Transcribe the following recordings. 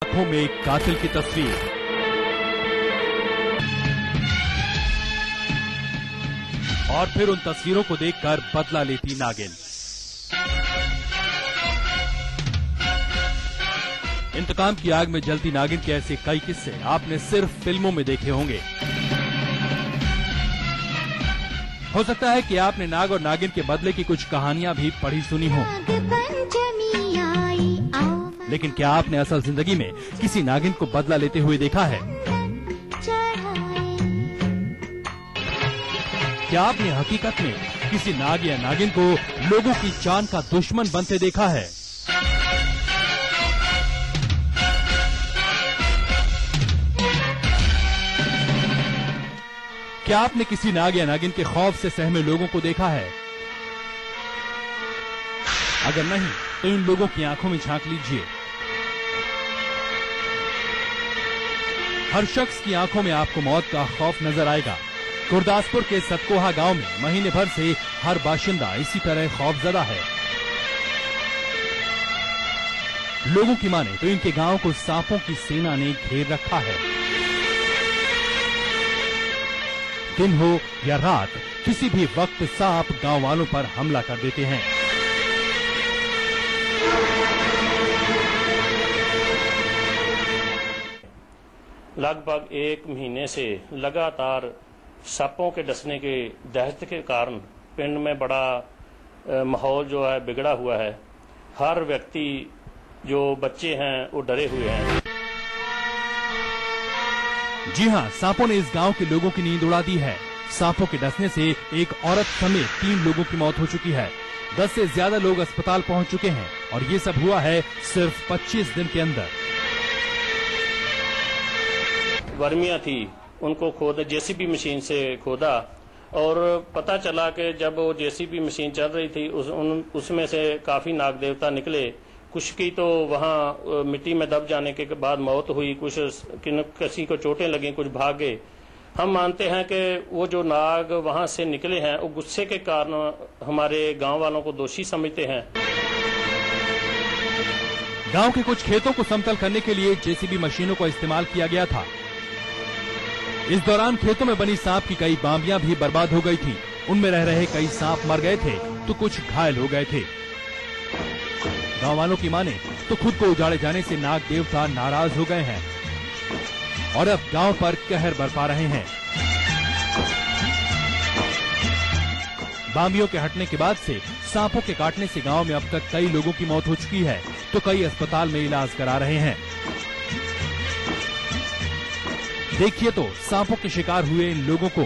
आंखों में कातिल की तस्वीर। और फिर उन तस्वीरों को देखकर बदला लेती नागिन। इंतकाम की आग में जलती नागिन के ऐसे कई किस्से आपने सिर्फ फिल्मों में देखे होंगे। हो सकता है कि आपने नाग और नागिन के बदले की कुछ कहानियां भी पढ़ी सुनी हो, लेकिन क्या आपने असल जिंदगी में किसी नागिन को बदला लेते हुए देखा है? क्या आपने हकीकत में किसी नाग या नागिन को लोगों की जान का दुश्मन बनते देखा है? क्या आपने किसी नाग या नागिन के खौफ से सहमे लोगों को देखा है? अगर नहीं तो इन लोगों की आंखों में झांक लीजिए। हर शख्स की आंखों में आपको मौत का खौफ नजर आएगा। गुरदासपुर के सतकोहा गांव में महीने भर से हर बाशिंदा इसी तरह खौफजदा है। लोगों की माने तो इनके गांव को सांपों की सेना ने घेर रखा है। दिन हो या रात, किसी भी वक्त सांप गांव वालों पर हमला कर देते हैं। लगभग 1 महीने से लगातार सांपों के डसने के दहशत के कारण पिंड में बड़ा माहौल जो है बिगड़ा हुआ है। हर व्यक्ति, जो बच्चे हैं, वो डरे हुए हैं। जी हां, सांपों ने इस गांव के लोगों की नींद उड़ा दी है। सांपों के डसने से एक औरत समेत 3 लोगों की मौत हो चुकी है। 10 से ज्यादा लोग अस्पताल पहुंच चुके हैं और ये सब हुआ है सिर्फ 25 दिन के अंदर। वर्मियां थी, उनको खोद जेसीबी मशीन से खोदा और पता चला कि जब वो जेसीबी मशीन चल रही थी उसमें से काफी नाग देवता निकले। कुछ की तो वहां मिट्टी में दब जाने के बाद मौत हुई, कुछ किसी को चोटें लगी, कुछ भाग गए। हम मानते हैं कि वो जो नाग वहां से निकले हैं वो गुस्से के कारण हमारे गांव वालों को दोषी समझते हैं। गांव के कुछ खेतों को समतल करने के लिए जेसीबी मशीनों का इस्तेमाल किया गया था। इस दौरान खेतों में बनी सांप की कई बांबियां भी बर्बाद हो गई थी। उनमें रह रहे कई सांप मर गए थे तो कुछ घायल हो गए थे। गांव वालों की माने तो खुद को उजाड़े जाने से नाग देवता नाराज हो गए हैं और अब गांव पर कहर बरपा रहे हैं। बांबियों के हटने के बाद से सांपों के काटने से गांव में अब तक कई लोगों की मौत हो चुकी है तो कई अस्पताल में इलाज करा रहे हैं। देखिए तो सांपों के शिकार हुए इन लोगों को।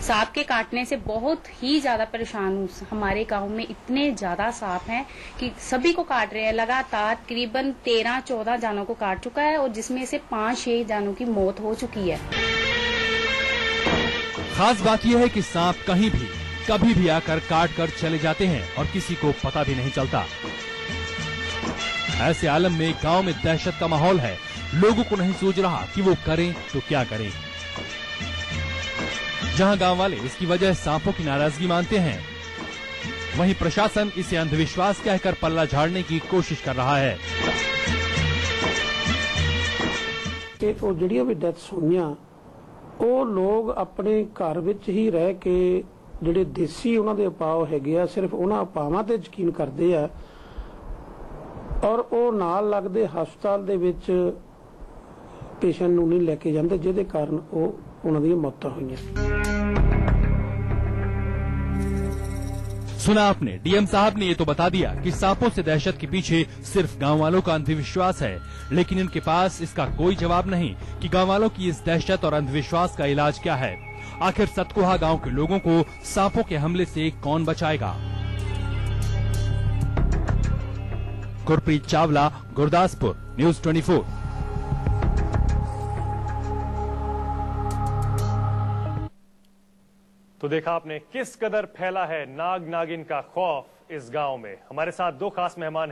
सांप के काटने से बहुत ही ज्यादा परेशान हूँ। हमारे गांव में इतने ज्यादा सांप हैं कि सभी को काट रहे हैं। लगातार करीबन 13-14 जानों को काट चुका है और जिसमें से 5-6 जानों की मौत हो चुकी है। खास बात यह है कि सांप कहीं भी कभी भी आकर काट कर चले जाते हैं और किसी को पता भी नहीं चलता। ऐसे आलम में गांव में दहशत का माहौल है। लोगों को नहीं सूझ रहा कि वो करें तो क्या करें। जहां गांव वाले इसकी वजह सांपों की नाराजगी मानते हैं, वहीं प्रशासन इसे अंधविश्वास कहकर पल्ला झाड़ने की कोशिश कर रहा है। ਉਹ ਜਿਹੜੀਆਂ ਵੀ ਡੈਥਸ ਹੋਈਆਂ ਉਹ ਲੋਕ ਆਪਣੇ ਘਰ ਵਿੱਚ ਹੀ ਰਹਿ ਕੇ ਜਿਹੜੇ ਦੇਸੀ ਉਹਨਾਂ ਦੇ ਉਪਾਅ ਹੈਗੇ ਆ ਸਿਰਫ ਉਹਨਾਂ ਉਪਾਵਾਂ ਤੇ ਯਕੀਨ ਕਰਦੇ ਆ ਔਰ ਉਹ ਨਾਲ ਲੱਗਦੇ ਹਸਪਤਾਲ ਦੇ ਵਿੱਚ ਪੇਸ਼ੈਂਟ ਨੂੰ ਨਹੀਂ ਲੈ ਕੇ ਜਾਂਦੇ ਜਿਹਦੇ ਕਾਰਨ ਉਹ ਉਹਨਾਂ ਦੀਆਂ ਮੌਤਾਂ ਹੋਈਆਂ। सुना आपने, डीएम साहब ने ये तो बता दिया कि सांपों से दहशत के पीछे सिर्फ गांव वालों का अंधविश्वास है, लेकिन इनके पास इसका कोई जवाब नहीं कि गांव वालों की इस दहशत और अंधविश्वास का इलाज क्या है। आखिर सतकोहा गांव के लोगों को सांपों के हमले से कौन बचाएगा? गुरप्रीत चावला, गुरदासपुर, न्यूज़ 24। तो देखा आपने किस कदर फैला है नाग नागिन का खौफ इस गांव में। हमारे साथ 2 खास मेहमान